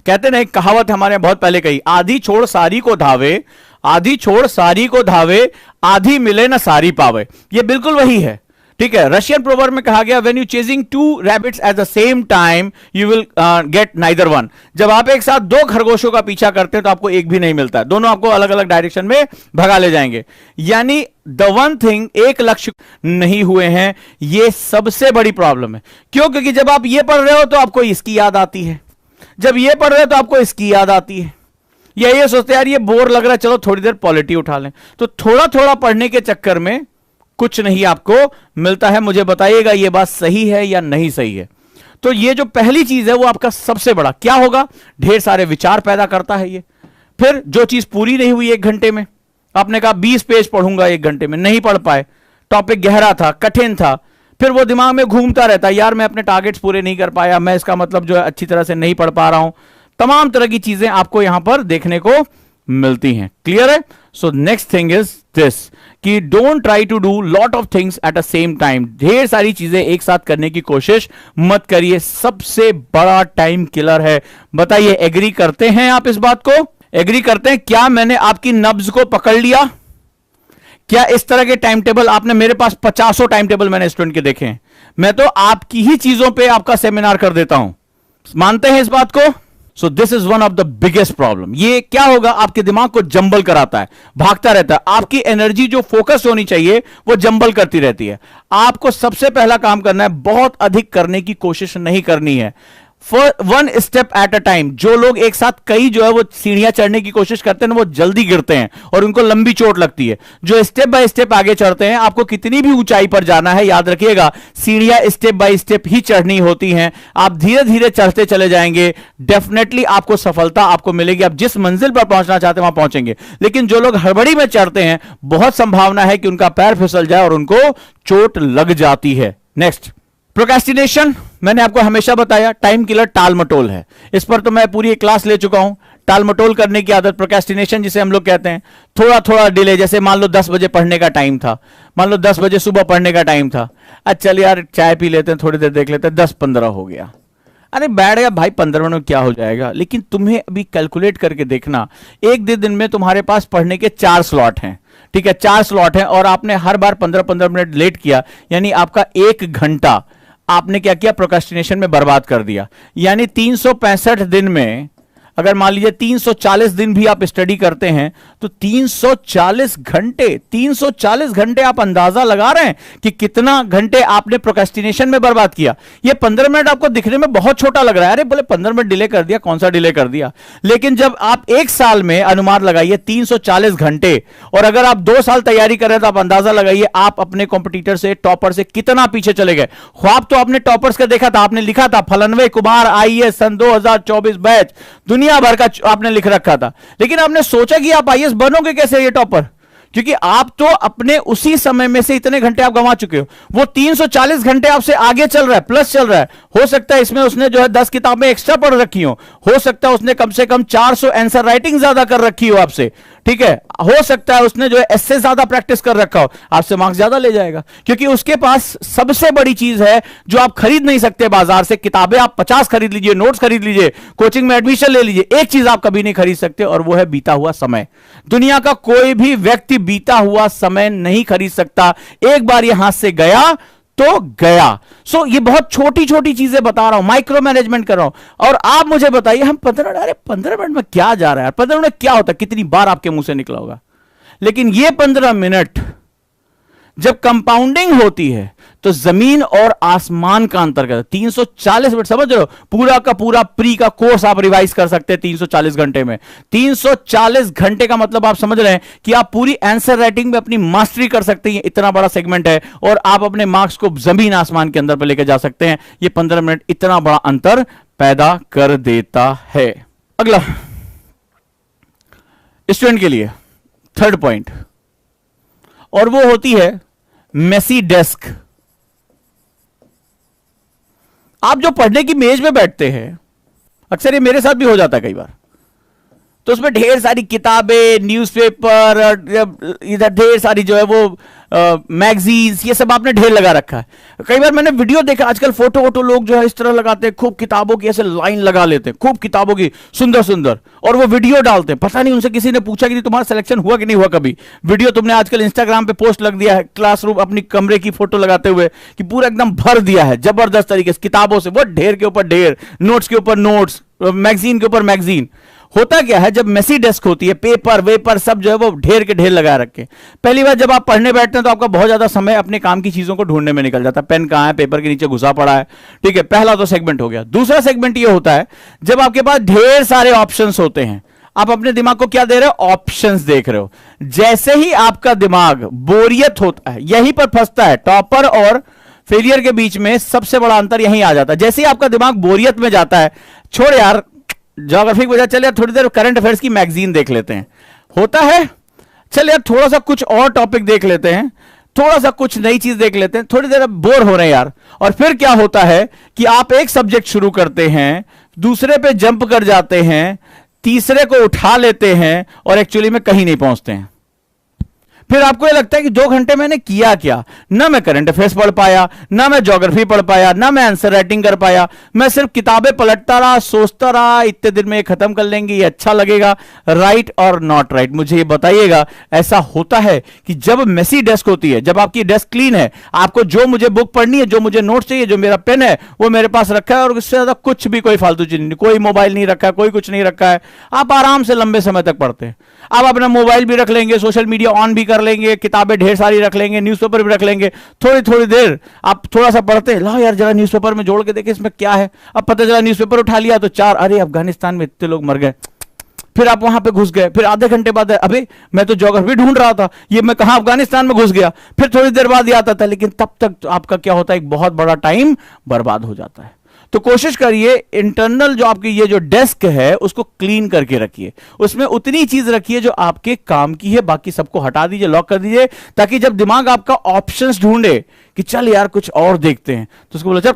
कहते ना, एक कहावत हमारे बहुत पहले कही, आधी छोड़ सारी को धावे, आधी छोड़ सारी को धावे, आधी मिले ना सारी पावे। ये बिल्कुल वही है, ठीक है। रशियन प्रोवर्ब में कहा गया, when you chasing 2 rabbits at the same time you will get neither one. जब आप एक साथ 2 खरगोशों का पीछा करते हैं तो आपको एक भी नहीं मिलता है, दोनों आपको अलग अलग डायरेक्शन में भगा ले जाएंगे। यानी द वन थिंग, एक लक्ष्य नहीं हुए हैं, ये सबसे बड़ी प्रॉब्लम है। क्यों? क्योंकि जब आप ये पढ़ रहे हो तो आपको इसकी याद आती है, जब ये पढ़ रहे हो तो आपको इसकी याद आती है, या ये सोचते हैं यार ये बोर लग रहा है, चलो थोड़ी देर पॉलिटी उठा लें। तो थोड़ा थोड़ा पढ़ने के चक्कर में कुछ नहीं आपको मिलता है। मुझे बताइएगा ये बात सही है या नहीं सही है। तो ये जो पहली चीज है वो आपका सबसे बड़ा क्या होगा, ढेर सारे विचार पैदा करता है ये। फिर जो चीज पूरी नहीं हुई 1 घंटे में, आपने कहा 20 पेज पढ़ूंगा 1 घंटे में, नहीं पढ़ पाए, टॉपिक गहरा था, कठिन था, फिर वो दिमाग में घूमता रहता है, यार मैं अपने टारगेट्स पूरे नहीं कर पाया, मैं इसका मतलब जो है अच्छी तरह से नहीं पढ़ पा रहा हूं। तमाम तरह की चीजें आपको यहां पर देखने को मिलती हैं। क्लियर है? So next thing is this कि don't try to do lot of things at a same time. ढेर सारी चीजें एक साथ करने की कोशिश मत करिए, सबसे बड़ा टाइम किलर है। बताइए, एग्री करते हैं आप इस बात को? एग्री करते हैं? क्या मैंने आपकी नब्ज को पकड़ लिया? क्या इस तरह के टाइम टेबल आपने, मेरे पास 50 टाइम टेबल मैंने स्टूडेंट के देखे हैं, मैं तो आपकी ही चीजों पे आपका सेमिनार कर देता हूं। मानते हैं इस बात को? So this is one of the biggest problem. ये क्या होगा, आपके दिमाग को जंबल कराता है, भागता रहता है, आपकी एनर्जी जो फोकस होनी चाहिए वो जंबल करती रहती है। आपको सबसे पहला काम करना है, बहुत अधिक करने की कोशिश नहीं करनी है, 1 स्टेप एट अ टाइम। जो लोग एक साथ कई जो है वो सीढ़ियां चढ़ने की कोशिश करते हैं ना, वो जल्दी गिरते हैं और उनको लंबी चोट लगती है। जो स्टेप बाय स्टेप आगे चढ़ते हैं, आपको कितनी भी ऊंचाई पर जाना है, याद रखिएगा सीढ़ियां स्टेप बाय स्टेप ही चढ़नी होती हैं। आप धीरे धीरे चढ़ते चले जाएंगे, डेफिनेटली आपको सफलता आपको मिलेगी, आप जिस मंजिल पर पहुंचना चाहते हैं वहां पहुंचेंगे। लेकिन जो लोग हड़बड़ी में चढ़ते हैं, बहुत संभावना है कि उनका पैर फिसल जाए और उनको चोट लग जाती है। Next, procrastination. मैंने आपको हमेशा बताया टाइम किलर टाल मटोल है, इस पर तो मैं पूरी एक क्लास ले चुका हूं। टाल मटोल करने की आदत, प्रोक्रेस्टिनेशन जिसे हम लोग कहते हैं, थोड़ा थोड़ा डिले। जैसे मान लो 10 बजे पढ़ने का टाइम था, मान लो 10 बजे सुबह पढ़ने का टाइम था, अच्छा चल यार चाय पी लेते हैं, थोड़ी देर देख लेते हैं, 10-15 हो गया। अरे बैठ गया भाई, 15 मिनट में क्या हो जाएगा। लेकिन तुम्हें अभी कैलकुलेट करके देखना, एक दिन में तुम्हारे पास पढ़ने के 4 स्लॉट हैं, ठीक है, 4 स्लॉट हैं, और आपने हर बार 15-15 मिनट लेट किया, यानी आपका 1 घंटा आपने क्या किया, प्रोक्रेस्टिनेशन में बर्बाद कर दिया। यानी 365 दिन में अगर मान लीजिए 340 दिन भी आप स्टडी करते हैं तो 340 घंटे आप अंदाजा लगा रहे हैं कि कितना घंटे आपने प्रोक्रेस्टिनेशन में बर्बाद किया। ये 15 मिनट आपको दिखने में बहुत छोटा लग रहा है, अरे बोले 15 मिनट डिले कर दिया, कौन सा डिले कर दिया। लेकिन जब आप 1 साल में अनुमान लगाइए 340 घंटे, और अगर आप 2 साल तैयारी कर रहे हैं तो आप अंदाजा लगाइए आप अपने कॉम्पिटिटर से, टॉपर से कितना पीछे चले गए। ख्वाब तो आपने टॉपर्स का देखा था, आपने लिखा था फलनवे कुमार आईएएस सन 2024 बैच, दुनिया भर का आपने लिख रखा था, लेकिन आपने सोचा कि आप आईएएस बनोगे कैसे ये टॉपर, क्योंकि आप तो अपने उसी समय में से इतने घंटे आप गंवा चुके हो। वो 340 घंटे आपसे आगे चल रहा है, प्लस चल रहा है। हो सकता है इसमें उसने जो है 10 किताबें एक्स्ट्रा पढ़ रखी हो सकता है उसने कम से कम 400 आंसर राइटिंग ज्यादा कर रखी हो आपसे, ठीक है, हो सकता है उसने जो है इससे ज्यादा प्रैक्टिस कर रखा हो, आपसे मार्क्स ज्यादा ले जाएगा, क्योंकि उसके पास सबसे बड़ी चीज है जो आप खरीद नहीं सकते बाजार से। किताबें आप 50 खरीद लीजिए, नोट्स खरीद लीजिए, कोचिंग में एडमिशन ले लीजिए, एक चीज आप कभी नहीं खरीद सकते, और वो है बीता हुआ समय। दुनिया का कोई भी व्यक्ति बीता हुआ समय नहीं खरीद सकता। एक बार ये हाथ से गया तो गया। सो ये बहुत छोटी छोटी चीजें बता रहा हूं, माइक्रो मैनेजमेंट कर रहा हूं। और आप मुझे बताइए, हम 15 मिनट, अरे 15 मिनट में क्या जा रहा है यार, 15 मिनट क्या होता है, कितनी बार आपके मुंह से निकला होगा। लेकिन ये 15 मिनट जब कंपाउंडिंग होती है तो जमीन और आसमान का अंतर करता है। 340 मिनट, समझ रहे हो, पूरा का पूरा प्री का कोर्स आप रिवाइज कर सकते हैं 340 घंटे में। 340 घंटे का मतलब आप समझ रहे हैं कि आप पूरी आंसर राइटिंग में अपनी मास्टरी कर सकते हैं। इतना बड़ा सेगमेंट है, और आप अपने मार्क्स को जमीन आसमान के अंदर पर लेकर जा सकते हैं। ये 15 मिनट इतना बड़ा अंतर पैदा कर देता है। अगला स्टूडेंट के लिए थर्ड पॉइंट, और वो होती है मेसी डेस्क। आप जो पढ़ने की मेज में बैठते हैं, अक्सर ये मेरे साथ भी हो जाता है कई बार, तो उसमें ढेर सारी किताबें, न्यूज़पेपर, इधर ढेर सारी जो है वो मैगजीन्स, ये सब आपने ढेर लगा रखा है। कई बार मैंने वीडियो देखा, आजकल फोटो वोटो लोग जो है इस तरह लगाते हैं, खूब किताबों की ऐसे लाइन लगा लेते हैं, खूब किताबों की सुंदर सुंदर, और वो वीडियो डालते हैं। पता नहीं उनसे किसी ने पूछा कि तुम्हारा सिलेक्शन हुआ कि नहीं हुआ कभी। वीडियो तुमने आजकल इंस्टाग्राम पे पोस्ट लग दिया है, क्लासरूम अपनी कमरे की फोटो लगाते हुए, कि पूरा एकदम भर दिया है जबरदस्त तरीके से किताबों से, वो ढेर के ऊपर ढेर, नोट्स के ऊपर नोट्स, मैगजीन के ऊपर मैगजीन। होता क्या है, जब मेसी डेस्क होती है, पेपर वेपर सब जो है वो ढेर के ढेर लगा रखे। पहली बार जब आप पढ़ने बैठते हैं तो आपका बहुत ज्यादा समय अपने काम की चीजों को ढूंढने में निकल जाता है। पेन कहां है, पेपर के नीचे घुसा पड़ा है, ठीक है, पहला तो सेगमेंट हो गया। दूसरा सेगमेंट ये होता है जब आपके पास ढेर सारे ऑप्शंस होते हैं, आप अपने दिमाग को क्या दे रहे हो, ऑप्शंस देख रहे हो। जैसे ही आपका दिमाग बोरियत होता है, यहीं पर फंसता है, टॉपर और फेलियर के बीच में सबसे बड़ा अंतर यहीं आ जाता है। जैसे ही आपका दिमाग बोरियत में जाता है, छोड़ यार ज्योग्राफी की वजह, चल यार थोड़ी देर करंट अफेयर्स की मैगजीन देख लेते हैं, होता है, चल यार थोड़ा सा कुछ और टॉपिक देख लेते हैं, थोड़ा सा कुछ नई चीज देख लेते हैं, थोड़ी देर अब बोर हो रहे हैं यार। और फिर क्या होता है कि आप एक सब्जेक्ट शुरू करते हैं, दूसरे पे जंप कर जाते हैं, तीसरे को उठा लेते हैं, और एक्चुअली में कहीं नहीं पहुंचते हैं। फिर आपको ये लगता है कि 2 घंटे मैंने किया क्या, ना मैं करंट अफेयर्स पढ़ पाया, ना मैं ज्योग्राफी पढ़ पाया, ना मैं आंसर राइटिंग कर पाया, मैं सिर्फ किताबें पलटता रहा, सोचता रहा इतने दिन में ये खत्म कर लेंगे, ये अच्छा लगेगा। राइट और नॉट राइट, मुझे ये बताइएगा, ऐसा होता है कि जब मेसी डेस्क होती है, जब आपकी डेस्क क्लीन है, आपको जो मुझे बुक पढ़नी है, जो मुझे नोट्स चाहिए, जो मेरा पेन है वो मेरे पास रखा है, और उससे ज्यादा कुछ भी, कोई फालतू चीज नहीं, कोई मोबाइल नहीं रखा है, कोई कुछ नहीं रखा है, आप आराम से लंबे समय तक पढ़ते हैं। आप अपना मोबाइल भी रख लेंगे, सोशल मीडिया ऑन भी कर लेंगे, किताबें ढेर सारी रख लेंगे, न्यूज़पेपर भी रख लेंगे, थोड़ी थोड़ी देर आप थोड़ा सा पढ़ते हैं, लाओ यार जरा न्यूज़पेपर में जोड़ के देखें इसमें क्या है। अब पता चला न्यूज़पेपर उठा लिया तो 4, अरे अफगानिस्तान में इतने लोग मर गए, फिर आप वहां पे घुस गए, फिर आधे घंटे बाद अबे मैं तो ज्योग्राफी ढूंढ रहा था, ये मैं कहां अफगानिस्तान में घुस गया, फिर थोड़ी देर बाद ये आता था। लेकिन तब तक आपका क्या होता है, एक बहुत बड़ा टाइम बर्बाद हो जाता है। तो कोशिश करिए इंटरनल जो आपकी ये जो डेस्क है उसको क्लीन करके रखिए, उसमें उतनी चीज रखिए जो आपके काम की है, बाकी सबको हटा दीजिए, लॉक कर दीजिए, ताकि जब दिमाग आपका ऑप्शंस ढूंढे कि चल यार कुछ और देखते हैं, तो उसको बोला चल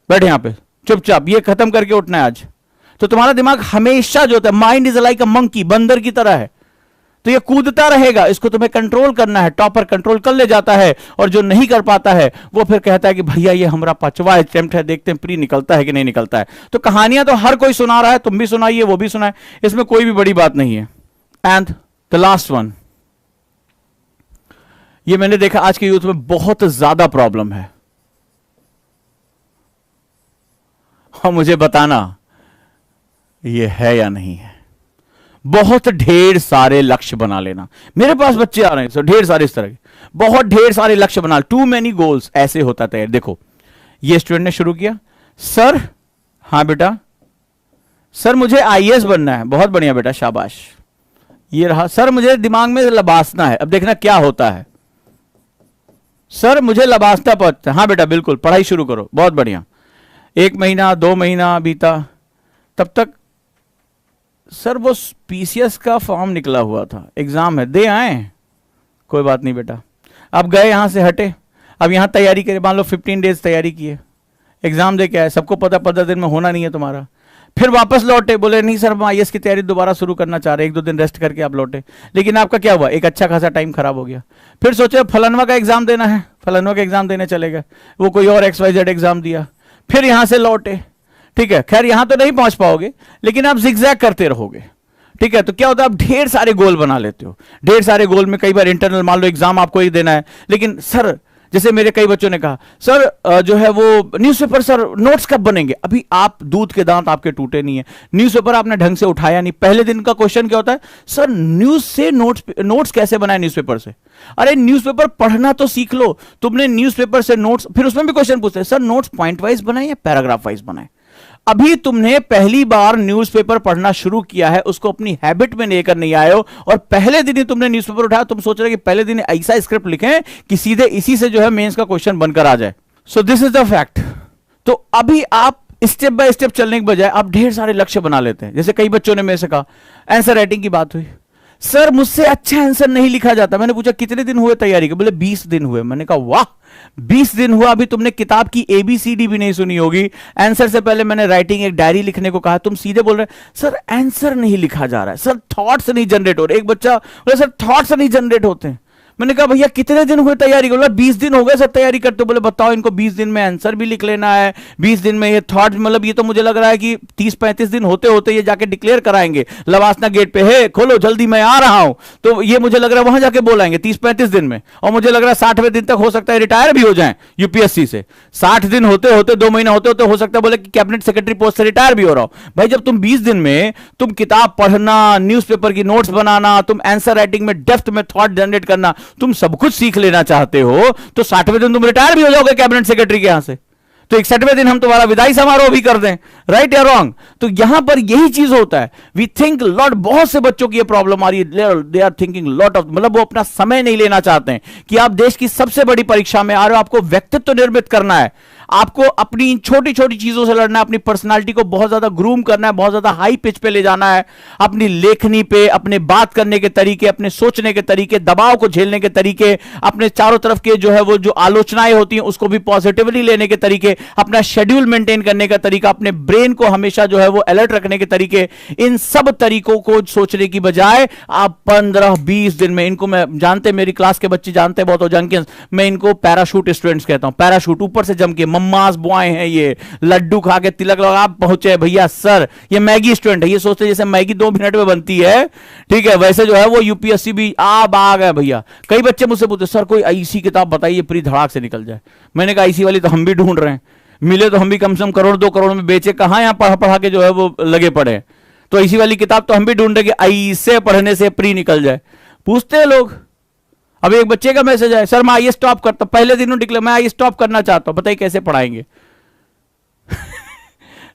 बैठे यहां पे चुपचाप, ये खत्म करके उठना है आज। तो तुम्हारा दिमाग हमेशा जो होता है, mind is like a monkey, बंदर की तरह है, तो ये कूदता रहेगा, इसको तुम्हें कंट्रोल करना है। टॉपर कंट्रोल कर ले जाता है, और जो नहीं कर पाता है वो फिर कहता है कि भैया ये हमारा 5वां अटेम्प्ट है, देखते हैं प्री निकलता है कि नहीं निकलता है। तो कहानियां तो हर कोई सुना रहा है, तुम भी सुनाइए, वो भी सुनाए, इसमें कोई भी बड़ी बात नहीं है। एंड द लास्ट वन, ये मैंने देखा आज के यूथ में बहुत ज्यादा प्रॉब्लम है, और मुझे बताना ये है या नहीं है। बहुत ढेर सारे लक्ष्य बना लेना। मेरे पास बच्चे आ रहे हैं, ढेर सारे इस तरह के, बहुत ढेर सारे लक्ष्य बना, टू मेनी गोल्स, ऐसे होता था। देखो ये स्टूडेंट ने शुरू किया, सर, हाँ बेटा, सर मुझे आईएएस बनना है, बहुत बढ़िया बेटा, शाबाश, ये रहा। सर मुझे दिमाग में लबासना है, अब देखना क्या होता है। सर मुझे लबासना पड़ता है, हाँ बेटा बिल्कुल, पढ़ाई शुरू करो, बहुत बढ़िया। 1 महीना 2 महीना बीता, तब तक सर वो पीसीएस का फॉर्म निकला हुआ था, एग्जाम है, दे आए, कोई बात नहीं बेटा। अब गए यहां से हटे, अब यहां तैयारी करे, मान लो 15 डेज तैयारी किए, एग्जाम दे के आए, सबको पता 15 दिन में होना नहीं है तुम्हारा। फिर वापस लौटे, बोले नहीं सर हम आईएएस की तैयारी दोबारा शुरू करना चाह रहे हैं, 1-2 दिन रेस्ट करके आप लौटे। लेकिन आपका क्या हुआ, एक अच्छा खासा टाइम खराब हो गया। फिर सोचे फलानवा का एग्जाम देना है, फलानवा का एग्जाम देने चले गए, वो कोई और XYZ एग्जाम दिया, फिर यहां से लौटे। ठीक है, खैर यहां तो नहीं पहुंच पाओगे, लेकिन आप जिगजैग करते रहोगे। ठीक है, तो क्या होता है, आप ढेर सारे गोल बना लेते हो। ढेर सारे गोल में कई बार इंटरनल, मान लो एग्जाम आपको ही देना है, लेकिन सर जैसे मेरे कई बच्चों ने कहा सर जो है वो न्यूज़पेपर सर नोट्स कब बनेंगे। अभी आप दूध के दांत आपके टूटे नहीं है, न्यूज़पेपर आपने ढंग से उठाया नहीं। पहले दिन का क्वेश्चन क्या होता है, सर न्यूज से नोट्स कैसे बनाए न्यूज़पेपर से। अरे न्यूज़पेपर पढ़ना तो सीख लो, तुमने न्यूज़पेपर से नोट्स, फिर उसमें भी क्वेश्चन पूछते हैं सर नोट्स पॉइंट वाइज बनाए या पैराग्राफ वाइज बनाए। अभी तुमने पहली बार न्यूज़पेपर पढ़ना शुरू किया है, उसको अपनी हैबिट में लेकर नहीं आए हो, और पहले दिन ही तुमने न्यूज़पेपर उठाया, तुम सोच रहे कि पहले दिन ऐसा स्क्रिप्ट लिखें कि सीधे इसी से जो है मेंस का क्वेश्चन बनकर आ जाए। So this is the fact. तो अभी आप स्टेप बाय स्टेप चलने के बजाय आप ढेर सारे लक्ष्य बना लेते हैं। जैसे कई बच्चों ने मेरे से कहा, आंसर राइटिंग की बात हुई, सर मुझसे अच्छा आंसर नहीं लिखा जाता। मैंने पूछा कितने दिन हुए तैयारी के, बोले 20 दिन हुए। मैंने कहा वाह 20 दिन हुआ, अभी तुमने किताब की ABCD भी नहीं सुनी होगी। आंसर से पहले मैंने राइटिंग एक डायरी लिखने को कहा, तुम सीधे बोल रहे सर आंसर नहीं लिखा जा रहा है, सर थॉट्स नहीं जनरेट हो रहे। एक बच्चा बोले सर थॉट्स नहीं जनरेट होते हैं। मैंने कहा भैया कितने दिन हुए तैयारी को, बोला 20 दिन हो गए सर तैयारी करते। बोले बताओ इनको 20 दिन में आंसर भी लिख लेना है, 20 दिन में ये थॉट, मतलब ये तो मुझे लग रहा है कि 30-35 दिन होते होते ये जाके डिक्लेयर कराएंगे लवासना गेट पे, हे खोलो जल्दी मैं आ रहा हूं। तो ये मुझे लग रहा है वहां जाके बोलाएंगे 30-35 दिन में, और मुझे लग रहा है 60वें दिन तक हो सकता है रिटायर भी हो जाए यूपीएससी से। 60 दिन होते होते 2 महीने होते होते हो सकता है बोले कि कैबिनेट सेक्रेटरी पोस्ट से रिटायर भी हो रहा हो। भाई जब तुम 20 दिन में तुम किताब पढ़ना, न्यूज़पेपर की नोट्स बनाना, तुम आंसर राइटिंग में डेप्थ में थॉट जनरेट करना, तुम सब कुछ सीख लेना चाहते हो, तो 60वें दिन तुम रिटायर भी हो जाओगे कैबिनेट सेक्रेटरी के यहां से। तो 61वें दिन हम तुम्हारा विदाई समारोह भी कर दें, राइट या रॉन्ग। तो यहां पर यही चीज होता है, वी थिंक लॉट। बहुत से बच्चों की ये प्रॉब्लम आ रही है, they are thinking lot of, मतलब वो अपना समय नहीं लेना चाहते हैं कि आप देश की सबसे बड़ी परीक्षा में आ रहे हो, आपको व्यक्तित्व निर्मित करना है, आपको अपनी छोटी छोटी चीजों से लड़ना है, अपनी पर्सनालिटी को बहुत ज्यादा ग्रूम करना है, बहुत ज्यादा हाई पिच पे ले जाना है, अपनी लेखनी पे, अपने बात करने के तरीके, अपने सोचने के तरीके, दबाव को झेलने के तरीके, अपने चारों तरफ के जो है वो जो आलोचनाएं होती हैं उसको भी पॉजिटिवली लेने के तरीके, अपना शेड्यूल मेंटेन करने का तरीका, अपने ब्रेन को हमेशा जो है वो अलर्ट रखने के तरीके, इन सब तरीकों को सोचने की बजाय आप 15-20 दिन में, इनको मैं जानते, मेरी क्लास के बच्चे जानते हैं बहुत हो जान के, मैं इनको पैराशूट स्टूडेंट्स कहता हूं। पैराशूट ऊपर से जम के मम्मास बुआए हैं, ये लड्डू खा के तिलक लगा पहुंचे भैया सर, ये मैगी स्टूडेंट है, ये सोचते जैसे मैगी 2 मिनट में बनती है, ठीक है, वैसे जो है वो यूपीएससी भी आप आ गए भैया। कई बच्चे मुझसे पूछते सर कोई ऐसी किताब बताइए प्री धड़ाक से निकल जाए। मैंने कहा ऐसी वाली तो हम भी ढूंढ रहे हैं, मिले तो हम भी कम से कम करोड़ 2 करोड़ में बेचे, कहां यहां पढ़ा पढ़ा के जो है वो लगे पड़े। तो ऐसी वाली किताब तो हम भी ढूंढ रहे कि ऐसे पढ़ने से प्री निकल जाए। पूछते हैं लोग। अभी एक बच्चे का मैसेज है, सर मैं आईएएस टॉप करता, पहले दिन डिक्लेयर मैं आईएएस टॉप करना चाहता हूं, बताइए कैसे पढ़ाएंगे।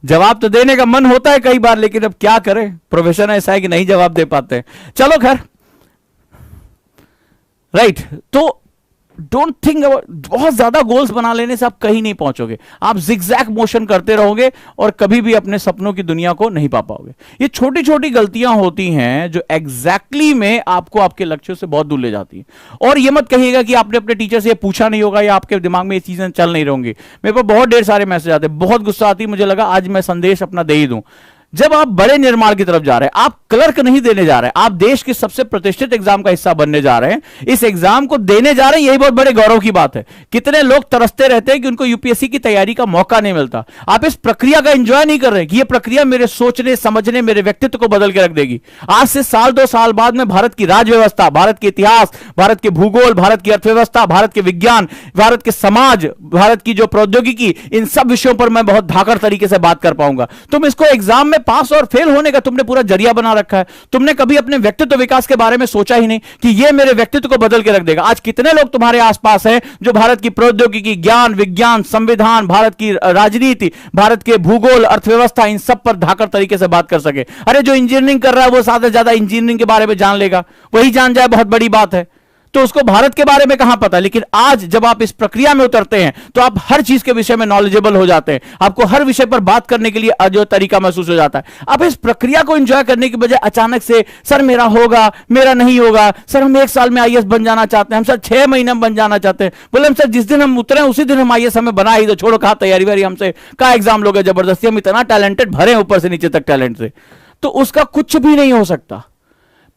जवाब तो देने का मन होता है कई बार, लेकिन अब क्या करें, प्रोफेशन ऐसा है कि नहीं जवाब दे पाते। चलो खैर, राइट। तो डोंट थिंक अबाउट, बहुत ज्यादा गोल्स बना लेने से आप कहीं नहीं पहुंचोगे, आप जिगजैग मोशन करते रहोगे और कभी भी अपने सपनों की दुनिया को नहीं पा पाओगे। ये छोटी छोटी गलतियां होती हैं जो एग्जैक्टली में आपको आपके लक्ष्यों से बहुत दूर ले जाती हैं। और ये मत कहिएगा कि आपने अपने टीचर से ये पूछा नहीं होगा या आपके दिमाग में ये चीजें चल नहीं रहेंगी। मेरे पास बहुत ढेर सारे मैसेज आते हैं, बहुत गुस्सा आती है, मुझे लगा आज मैं संदेश अपना दे ही दूं। जब आप बड़े निर्माण की तरफ जा रहे हैं, आप क्लर्क नहीं देने जा रहे हैं, आप देश के सबसे प्रतिष्ठित एग्जाम का हिस्सा बनने जा रहे हैं, इस एग्जाम को देने जा रहे हैं, यही बहुत बड़े गौरव की बात है। कितने लोग तरसते रहते हैं कि उनको यूपीएससी की तैयारी का मौका नहीं मिलता। आप इस प्रक्रिया का एंजॉय नहीं कर रहे कि यह प्रक्रिया मेरे सोचने समझने, मेरे व्यक्तित्व को बदल के रख देगी। आज से साल 2 साल बाद में भारत की राजव्यवस्था, भारत के इतिहास, भारत के भूगोल, भारत की अर्थव्यवस्था, भारत के विज्ञान, भारत के समाज, भारत की जो प्रौद्योगिकी, इन सब विषयों पर मैं बहुत धाकड़ तरीके से बात कर पाऊंगा। तुम इसको एग्जाम में पास और फेल होने का तुमने पूरा जरिया बना रखा है। तुमने कभी अपने व्यक्तित्व विकास के बारे में सोचा ही नहीं कि यह मेरे व्यक्तित्व को बदल के रख देगा। आज कितने लोग तुम्हारे आसपास हैं जो भारत की प्रौद्योगिकी, ज्ञान, विज्ञान, संविधान, भारत की राजनीति, भारत के भूगोल, अर्थव्यवस्था, इन सब पर धाकड़ तरीके से बात कर सके। अरे जो इंजीनियरिंग कर रहा है वो ज्यादा से ज्यादा इंजीनियरिंग के बारे में जान लेगा, वही जान जाए बहुत बड़ी बात है। तो उसको भारत के बारे में कहां पता है। लेकिन आज जब आप इस प्रक्रिया में उतरते हैं तो आप हर चीज के विषय में नॉलेजेबल हो जाते हैं, आपको हर विषय पर बात करने के लिए जो तरीका महसूस हो जाता है। आप इस प्रक्रिया को एंजॉय करने की बजाय अचानक से सर मेरा होगा, मेरा नहीं होगा, सर हम 1 साल में आईएएस बन जाना चाहते हैं, हम सर 6 महीने में बन जाना चाहते हैं। बोले हम सर जिस दिन हम उतरे उसी दिन हम आईएएस हमें बना ही दो, छोड़ो कहा तैयारी वारी हमसे, कहा एग्जाम लोगे जबरदस्ती, हम इतना टैलेंटेड भरे ऊपर से नीचे तक टैलेंट से, तो उसका कुछ भी नहीं हो सकता।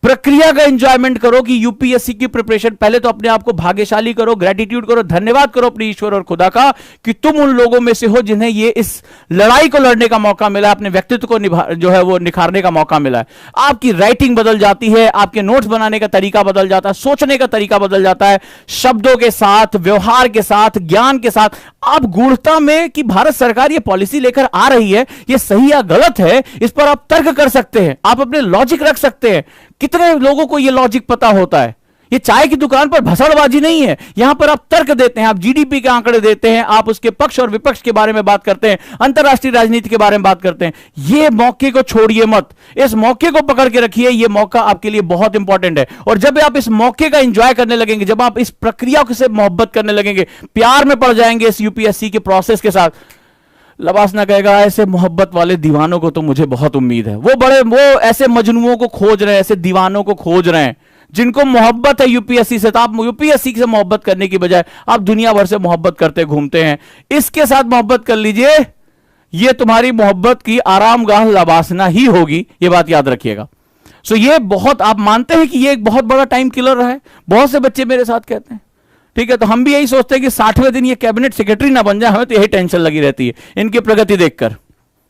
प्रक्रिया का एंजॉयमेंट करो कि यूपीएससी की प्रिपरेशन, पहले तो अपने आप को भाग्यशाली करो, ग्रेटिट्यूड करो, धन्यवाद करो अपने ईश्वर और खुदा का कि तुम उन लोगों में से हो जिन्हें ये इस लड़ाई को लड़ने का मौका मिला, अपने व्यक्तित्व को जो है वो निखारने का मौका मिला है। आपकी राइटिंग बदल जाती है, आपके नोट्स बनाने का तरीका बदल जाता है, सोचने का तरीका बदल जाता है, शब्दों के साथ, व्यवहार के साथ, ज्ञान के साथ। आप गूढ़ता में कि भारत सरकार ये पॉलिसी लेकर आ रही है, ये सही या गलत है, इस पर आप तर्क कर सकते हैं, आप अपने लॉजिक रख सकते हैं। कितने लोगों को यह लॉजिक पता होता है? ये चाय की दुकान पर भसड़बाजी नहीं है, यहां पर आप तर्क देते हैं, आप जीडीपी के आंकड़े देते हैं, आप उसके पक्ष और विपक्ष के बारे में बात करते हैं, अंतरराष्ट्रीय राजनीति के बारे में बात करते हैं। ये मौके को छोड़िए मत, इस मौके को पकड़ के रखिए, ये मौका आपके लिए बहुत इंपॉर्टेंट है। और जब आप इस मौके का एंजॉय करने लगेंगे, जब आप इस प्रक्रिया से मोहब्बत करने लगेंगे, प्यार में पड़ जाएंगे इस यूपीएससी के प्रोसेस के साथ, लबासना कहेगा ऐसे मोहब्बत वाले दीवानों को तो मुझे बहुत उम्मीद है। वो ऐसे मजनुओं को खोज रहे हैं, ऐसे दीवानों को खोज रहे हैं जिनको मोहब्बत है यूपीएससी से। तो आप यूपीएससी से मोहब्बत करने की बजाय आप दुनिया भर से मोहब्बत करते घूमते हैं। इसके साथ मोहब्बत कर लीजिए, ये तुम्हारी मोहब्बत की आरामगाह लबासना ही होगी, ये बात याद रखिएगा। सो ये बहुत, आप मानते हैं कि ये एक बहुत बड़ा टाइम किलर रहा है? बहुत से बच्चे मेरे साथ कहते हैं, ठीक है, तो हम भी यही सोचते हैं कि 60वें दिन ये कैबिनेट सेक्रेटरी ना बन जाए, हमें तो यही टेंशन लगी रहती है इनकी प्रगति देखकर।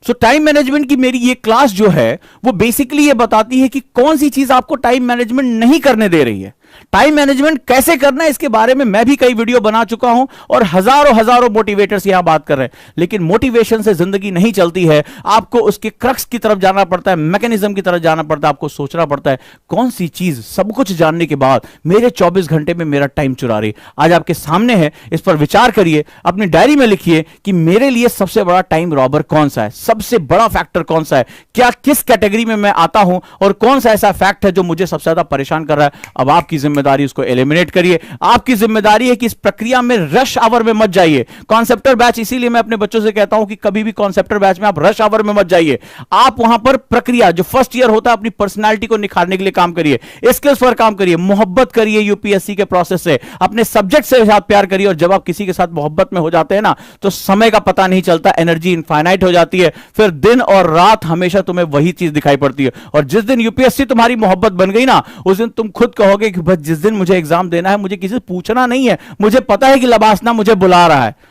सो टाइम मैनेजमेंट की मेरी ये क्लास जो है वो बेसिकली ये बताती है कि कौन सी चीज आपको टाइम मैनेजमेंट नहीं करने दे रही है। टाइम मैनेजमेंट कैसे करना है इसके बारे में मैं भी कई वीडियो बना चुका हूं और हजारों मोटिवेटर्स यहां बात कर रहे हैं। लेकिन मोटिवेशन से जिंदगी नहीं चलती है, आपको उसके क्रक्स की तरफ जाना पड़ता है, मैकेनिज्म की तरफ जाना पड़ता है। आपको सोचना पड़ता है कौन सी चीज सब कुछ जानने के बाद मेरे 24 घंटे में मेरा टाइम चुरा रही। आज आपके सामने है, इस पर विचार करिए, अपनी डायरी में लिखिए कि मेरे लिए सबसे बड़ा टाइम रॉबर कौन सा है, सबसे बड़ा फैक्टर कौन सा है, क्या किस कैटेगरी में मैं आता हूं और कौन सा ऐसा फैक्ट है जो मुझे सबसे ज्यादा परेशान कर रहा है। अब आपकी जिम्मेदारी उसको एलिमिनेट करिए। आपकी जिम्मेदारी है कि इस प्रक्रिया में रश आवर में मत जाइए। कॉन्सेप्टर बैच, इसीलिए मैं अपने बच्चों से कहता हूं कि कभी भी कॉन्सेप्टर बैच में आप रश आवर में मत जाइए। आप वहां पर प्रक्रिया, जो फर्स्ट ईयर होता है, अपनी पर्सनालिटी को निखारने के लिए काम करिए, स्किल्स पर काम करिए, मोहब्बत करिए यूपीएससी के प्रोसेस से, अपने सब्जेक्ट से साथ प्यार करिए। और जब आप किसी के साथ मोहब्बत में हो जाते हैं ना, तो समय का पता नहीं चलता, एनर्जी इनफाइनाइट हो जाती है, फिर दिन और रात हमेशा तुम्हें वही चीज दिखाई पड़ती है। और जिस दिन यूपीएससी तुम्हारी मोहब्बत बन गई ना, उस दिन तुम खुद कहोगे कि बस जिस दिन मुझे एग्जाम देना है, मुझे किसी से पूछना नहीं है, मुझे पता है कि लबासना मुझे बुला रहा है।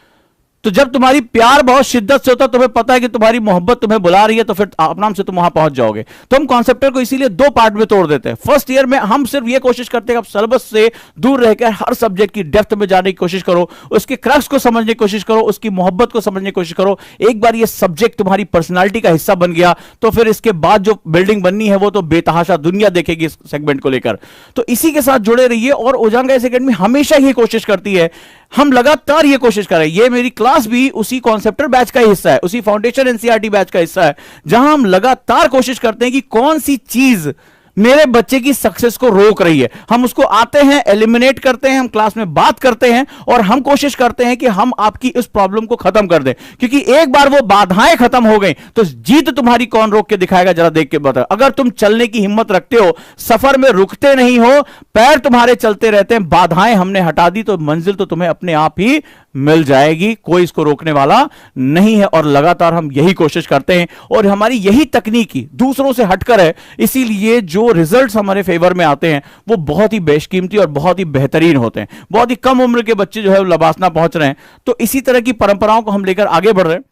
तो जब तुम्हारी प्यार बहुत शिद्दत से होता है, तुम्हें पता है कि तुम्हारी मोहब्बत तुम्हें बुला रही है, तो फिर अपनाम से तुम वहां पहुंच जाओगे। तो हम कॉन्सेप्टर को इसीलिए 2 पार्ट में तोड़ देते हैं। फर्स्ट ईयर में हम सिर्फ ये कोशिश करते हैं कि आप सिलेबस से दूर रहकर हर सब्जेक्ट की डेप्थ में जाने की कोशिश करो, उसके क्रक्स को समझने की कोशिश करो, उसकी मोहब्बत को समझने की कोशिश करो। एक बार ये सब्जेक्ट तुम्हारी पर्सनैलिटी का हिस्सा बन गया, तो फिर इसके बाद जो बिल्डिंग बननी है वो तो बेतहाशा दुनिया देखेगी इस सेगमेंट को लेकर। तो इसी के साथ जुड़े रहिए। और उजांगा एकेडमी हमेशा ये कोशिश करती है, हम लगातार ये कोशिश कर रहे हैं, ये मेरी क्लास भी उसी कॉन्सेप्टर बैच का हिस्सा है, उसी फाउंडेशन एनसीईआरटी बैच का हिस्सा है, जहां हम लगातार कोशिश करते हैं कि कौन सी चीज मेरे बच्चे की सक्सेस को रोक रही है। हम उसको आते हैं, एलिमिनेट करते हैं, हम क्लास में बात करते हैं और हम कोशिश करते हैं कि हम आपकी इस प्रॉब्लम को खत्म कर दें। क्योंकि एक बार वो बाधाएं खत्म हो गई तो जीत तुम्हारी कौन रोक के दिखाएगा, जरा देख के बताओ। अगर तुम चलने की हिम्मत रखते हो, सफर में रुकते नहीं हो, पैर तुम्हारे चलते रहते हैं, बाधाएं हमने हटा दी, तो मंजिल तो तुम्हें अपने आप ही मिल जाएगी, कोई इसको रोकने वाला नहीं है। और लगातार हम यही कोशिश करते हैं और हमारी यही तकनीकी दूसरों से हटकर है, इसीलिए जो रिजल्ट्स हमारे फेवर में आते हैं वो बहुत ही बेशकीमती और बहुत ही बेहतरीन होते हैं। बहुत ही कम उम्र के बच्चे जो है लबासना पहुंच रहे हैं। तो इसी तरह की परंपराओं को हम लेकर आगे बढ़ रहे हैं।